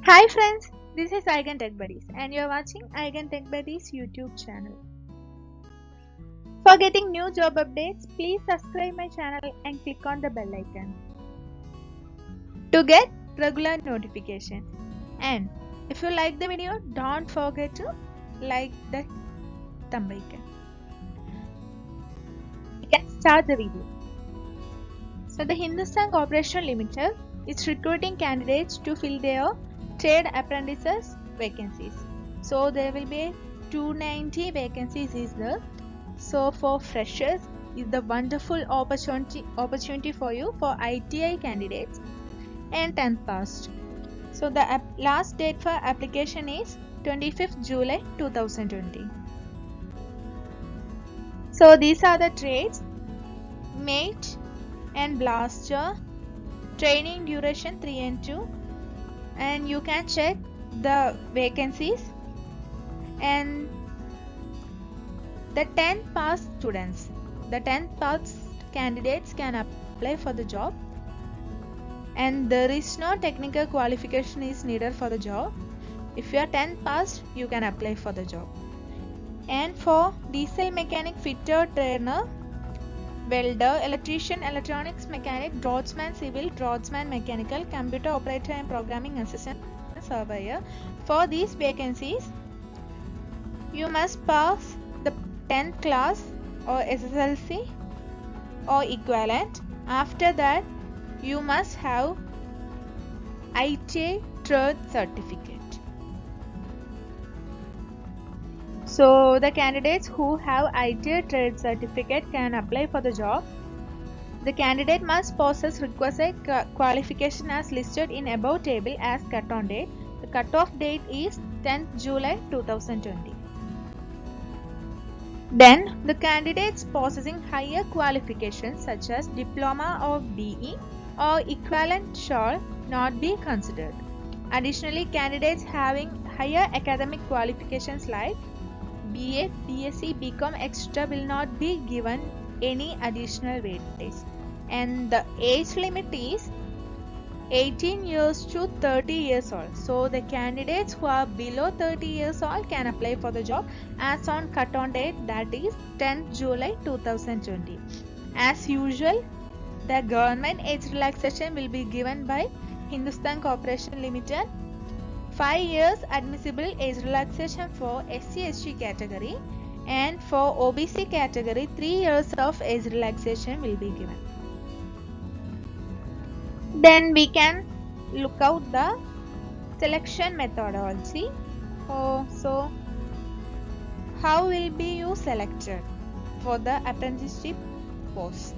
Hi friends, this is Eigen Tech Buddies and you are watching Eigen Tech Buddies YouTube channel. For getting new job updates, please subscribe my channel and click on the bell icon to get regular notifications. And if you like the video, don't forget to like the thumb icon. We can start the video. So the Hindustan Corporation Limited is recruiting candidates to fill their trade apprentices vacancies. So there will be 290 vacancies is there. So for freshers is the wonderful opportunity for you for ITI candidates and 10th passed. So the last date for application is 25th July 2020. So these are the trades: mate and blaster, training duration 3 and 2, and you can check the vacancies. And the 10th pass students, the 10th pass candidates can apply for the job, and there is no technical qualification is needed for the job. If you are 10th passed, you can apply for the job. And for diesel mechanic, fitter, trainer, welder, electrician, electronics mechanic, draughtsman civil, draughtsman mechanical, computer operator and programming assistant, surveyor, for these vacancies you must pass the 10th class or SSLC or equivalent. After that you must have ITI trade certificate. So the candidates who have ITI trade certificate can apply for the job. The candidate must possess requisite qualification as listed in above table as cut-on date. The cut-off date is 10th July 2020. Then the candidates possessing higher qualifications such as diploma or BE or equivalent shall not be considered. Additionally, candidates having higher academic qualifications like BA, BSc, BCom, etc. will not be given any additional weightage. And the age limit is 18 years to 30 years old. So the candidates who are below 30 years old can apply for the job as on cut-on date, that is 10th July 2020. As usual, the government age relaxation will be given by Hindustan Corporation Limited. 5 years admissible age relaxation for SC/ST category, and for OBC category 3 years of age relaxation will be given. Then we can look out the selection methodology. So how will be you selected for the apprenticeship post?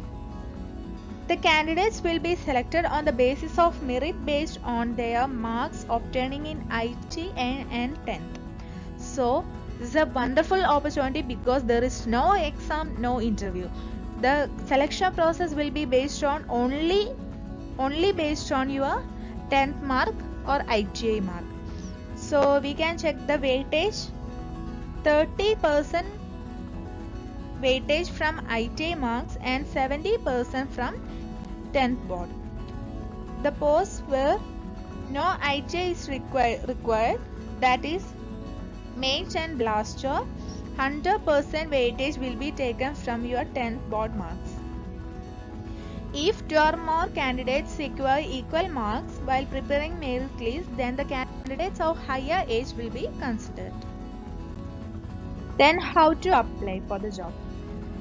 The candidates will be selected on the basis of merit based on their marks obtaining in IT and 10th. So this is a wonderful opportunity because there is no exam, no interview. The selection process will be based on only based on your 10th mark or ITI mark. So we can check the weightage: 30% weightage from ITI marks and 70% from 10th board. The posts where no ITI is required, that is mate and blaster, 100% weightage will be taken from your 10th board marks. If 2 or more candidates secure equal marks while preparing merit list, then the candidates of higher age will be considered. Then how to apply for the job?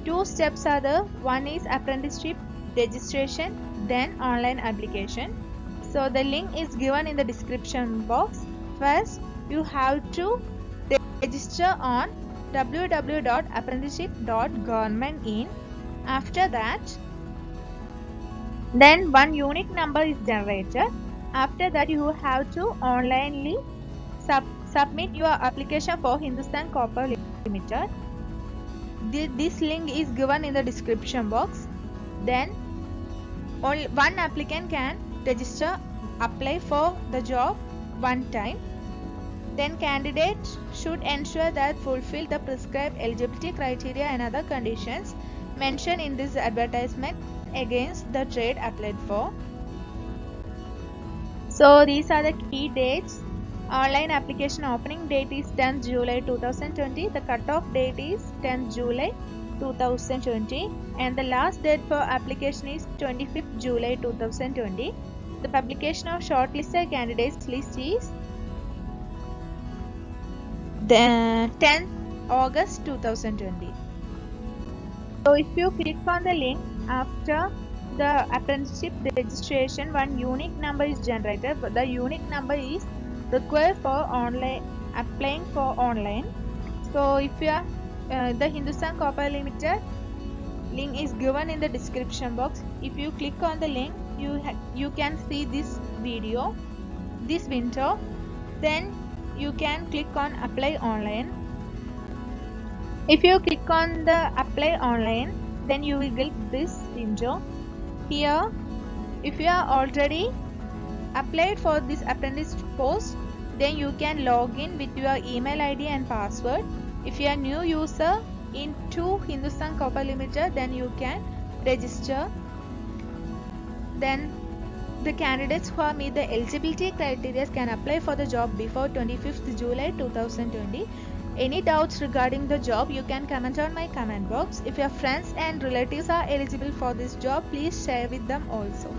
2 steps are there. One is apprenticeship registration, then online application. So the link is given in the description box. First, you have to register on www.apprenticeship.government.in. After that, then one unique number is generated. After that, you have to onlinely submit your application for Hindustan Corporation Limited. This link is given in the description box. Then only one applicant can register, apply for the job one time. Then candidates should ensure that fulfill the prescribed eligibility criteria and other conditions mentioned in this advertisement against the trade applied for. So these are the key dates Online application opening date is 10th July 2020. The cutoff date is 10th July 2020 and the last date for application is 25th July 2020. The publication of shortlisted candidates list is the 10th August 2020. So if you click on the link after the apprenticeship registration, one unique number is generated. But the unique number is required for online applying for online. So if you are the Hindustan Copper Limited link is given in the description box. If you click on the link, you can see this video, this window. Then you can click on apply online. If you click on the apply online, then you will get this window. Here, if you are already applied for this apprentice post, then you can log in with your email ID and password. If you are new user into Hindustan Copper Limited, then you can register. Then the candidates who meet the eligibility criteria can apply for the job before 25th July 2020. Any doubts regarding the job, you can comment on my comment box. If your friends and relatives are eligible for this job, please share with them also.